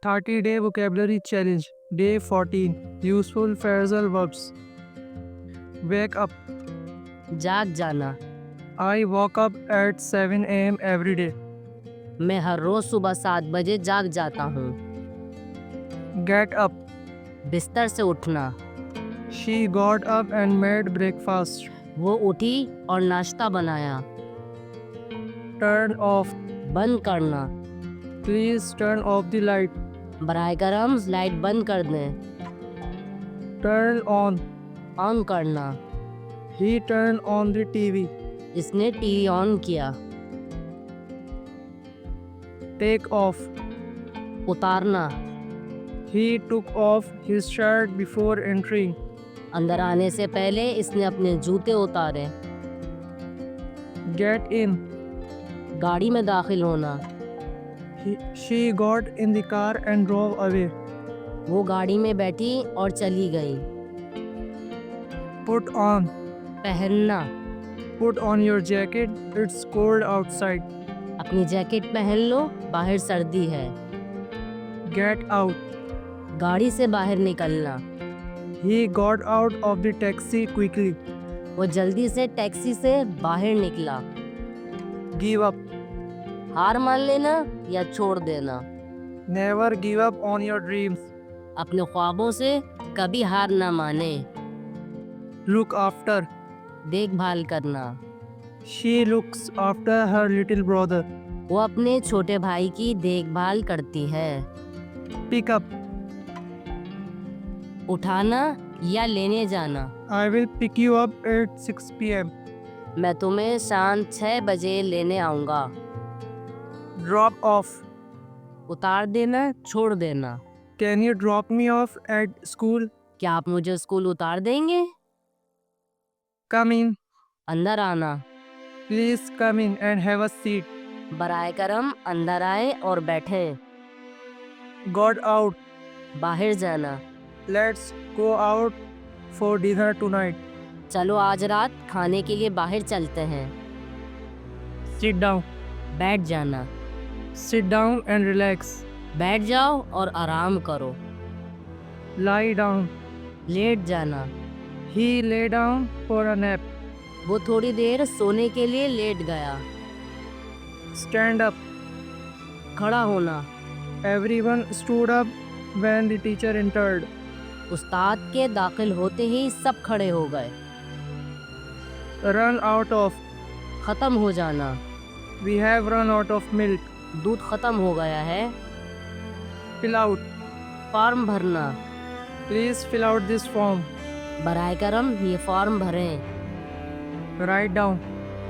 30-day vocabulary challenge. Day 14. Useful phrasal verbs. Wake up. जाग जाना। I woke up at 7 a.m. every day. मैं हर रोज सुबह 7 बजे जाग जाता हूँ। Get up. बिस्तर से उठना। She got up and made breakfast. वो उठी और नाश्ता बनाया। Turn off. बंद करना। Please turn off the light. बराए करम लाइट बंद कर दें। Turn on. ऑन करना। He turned on the TV. इसने टीवी ऑन किया। Take off. उतारना। He took off his shirt before entering. अंदर आने से पहले इसने अपने जूते उतारे। Get in. गाड़ी में दाखिल होना। She got in the car and drove away. वो गाड़ी में बैठी और चली गई। Put on. पहनना। Put on your jacket. It's cold outside. अपनी जैकेट पहन लो, बाहर सर्दी है। Get out. गाड़ी से बाहर निकलना। He got out of the taxi quickly. वो जल्दी से टैक्सी से बाहर निकला। Give up. हार मान लेना या छोड़ देना। Never give up on your dreams. अपने ख्वाबों से कभी हार ना माने। Look after. देखभाल करना। She looks after her little brother. वो अपने छोटे भाई की देखभाल करती है। Pick up. उठाना या लेने जाना। I will pick you up at 6 p.m. मैं तुम्हें शाम 6 बजे लेने आऊँगा। Drop off. उतार देना, छोड़ देना। Can you drop me off at school? क्या आप मुझे स्कूल उतार देंगे? Come in. अंदर आना। Please come in and have a seat. बराए करम अंदर आए और बैठे। Got out. बाहर जाना। Let's go out for dinner tonight. चलो आज रात खाने के लिए बाहर चलते हैं। Sit down. बैठ जाना। Sit down and relax. बैठ जाओ और आराम करो। Lie down. लेट जाना। He lay down for a nap. वो थोड़ी देर सोने के लिए लेट गया। Stand up. खड़ा होना। Everyone stood up when the teacher entered. उस्ताद के दाखिल होते ही सब खड़े हो गए। Run out of. ख़त्म हो जाना। We have run out of milk. दूध ख़त्म हो गया है। Fill out. फॉर्म भरना। Please fill out this form. बराए करम ये फॉर्म भरें। Write down.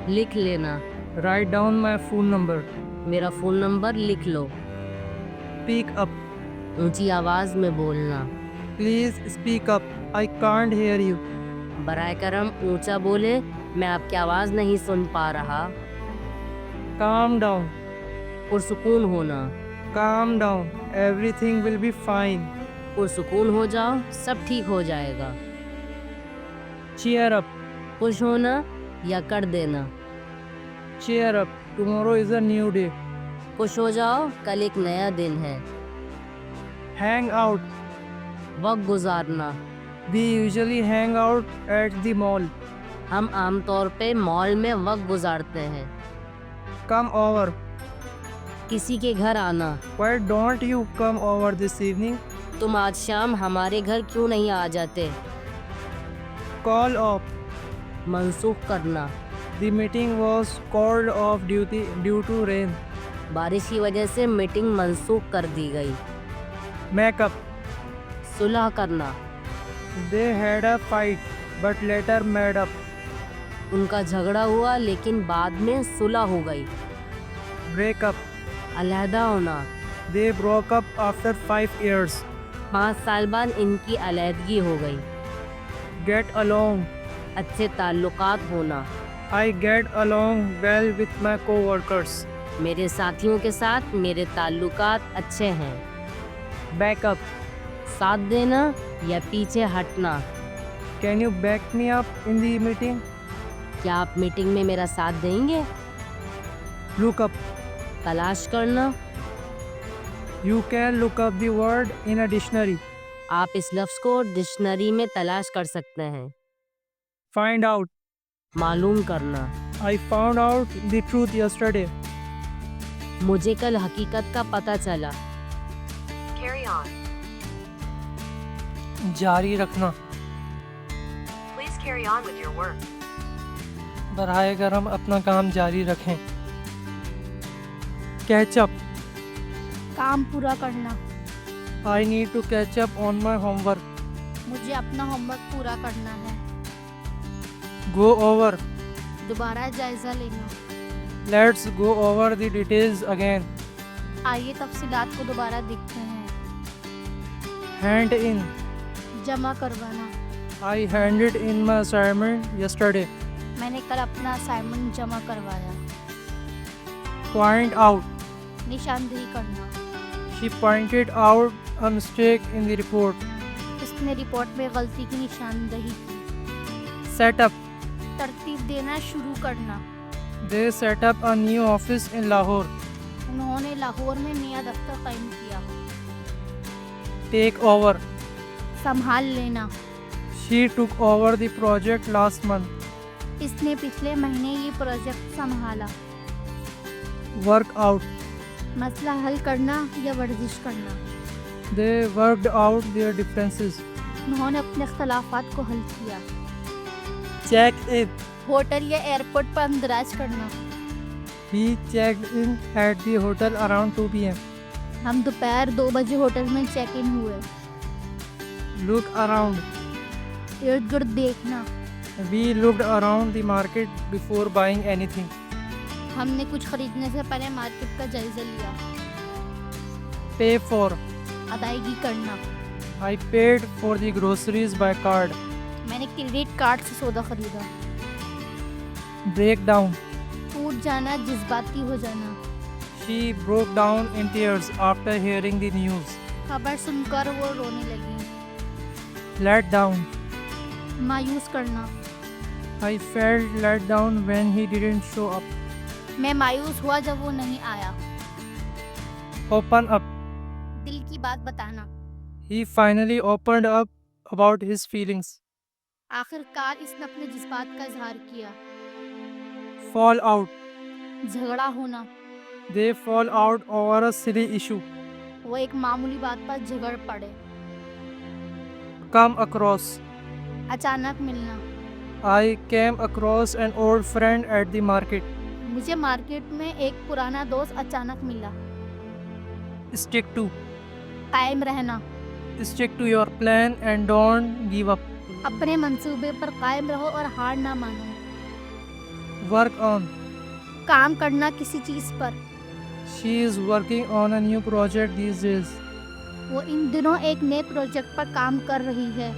लिख लेना। Write down my phone number. मेरा फ़ोन नंबर लिख लो। Speak up. ऊंची आवाज़ में बोलना। Please speak up. I can't hear you. बराए करम ऊंचा बोले, मैं आपकी आवाज़ नहीं सुन पा रहा। Calm down. पुरसुकून होना। Calm down. Everything will be fine. पुरसुकून हो जाओ, सब ठीक हो जाएगा। Cheer up. खुश होना या कर देना। Cheer up. Tomorrow is a new day. खुश हो जाओ, कल एक नया दिन है। Hang out. वक्त गुजारना। We usually hang out at the mall. हम आमतौर पे मॉल में वक्त गुजारते हैं। Come over. किसी के घर आना। Why don't you come over this evening? तुम आज शाम हमारे घर क्यों नहीं आ जाते? Call off. मनसूख करना। The meeting was called off due to rain. बारिश की वजह से मीटिंग मनसूख कर दी गई। Make up. सुलह करना। They had a fight, but later made up. उनका झगड़ा हुआ लेकिन बाद में सुलह हो गई। Break up. अलहदा होना। They broke up after 5 years. 5 साल बाद इनकी अलहदगी हो गई। Get along. अच्छे ताल्लुकात होना। I get along well with my co-workers. मेरे साथियों के साथ मेरे ताल्लुकात अच्छे हैं। Back up. साथ देना या पीछे हटना। Can you back me up in the meeting? क्या आप मीटिंग में मेरा साथ देंगे? Look up. तलाश करना। You can look up the word in a dictionary. आप इस लफ्ज़ को डिक्शनरी में तलाश कर सकते हैं। Find out. मालूम करना। I found out the truth yesterday. मुझे कल हकीकत का पता चला। Carry on. जारी रखना। Please carry on with your work. बराए करम अपना काम जारी रखें। Catch up. काम पूरा करना। I need to catch up on my homework. मुझे अपना होमवर्क पूरा करना है। Go over. दोबारा जायज़ा लेना। Let's go over the details again. आइए तफसीलात को दोबारा देखते हैं। Hand in. जमा करवाना। I handed in my assignment yesterday. मैंने कल अपना असाइनमेंट जमा करवाया। Point out. निशानदेही करना। She pointed out a mistake in the report. उसने रिपोर्ट में गलती की निशानदेही की। Set up. तरतीब देना शुरू करना। They set up a new office in Lahore. उन्होंने लाहौर में नया दफ्तर कायम किया। Take over. संभाल लेना। She took over the project last month. इसने पिछले महीने ये प्रोजेक्ट संभाला। Work out. मसला हल करना या वर्जिश करना। They worked out their differences. उन्होंने अपने अख्तलाफात को हल किया। Check in. होटल या एयरपोर्ट पर अंदराज करना। He checked in at the hotel around 2 p.m. हम दोपहर 2 बजे होटल में चेक इन हुए। Look around. इर्द गिर्द देखना। We looked around the market before buying anything. हमने कुछ खरीदने से पहले मार्केट का जायजा लिया। Pay for. अदायगी करना। I paid for the groceries by card. मैंने क्रेडिट कार्ड से सौदा खरीदा। Break down. टूट जाना, जज्बाती हो जाना। She broke down in tears after hearing the news. खबर सुनकर वो रोने लगी। Let down. मायूस करना। I felt let down when he didn't show up. मैं मायूस हुआ जब वो नहीं आया। Open up. दिल की बात बताना। He finally opened up about his feelings. आखिरकार इसने अपने जज्बात का इजहार किया। Fall out. झगड़ा होना। They fall out over a silly issue. वो एक मामूली बात पर झगड़ पड़े। Come across. अचानक मिलना। I came across an old friend at the market. मुझे मार्केट में एक पुराना दोस्त अचानक मिला। Stick to. कायम रहना। Stick to your plan and don't give up. अपने मंसूबे पर कायम रहो और हार ना मानो। Work on. काम करना किसी चीज़ पर। She is working on a new project these days. वो इन दिनों एक नए प्रोजेक्ट पर काम कर रही है।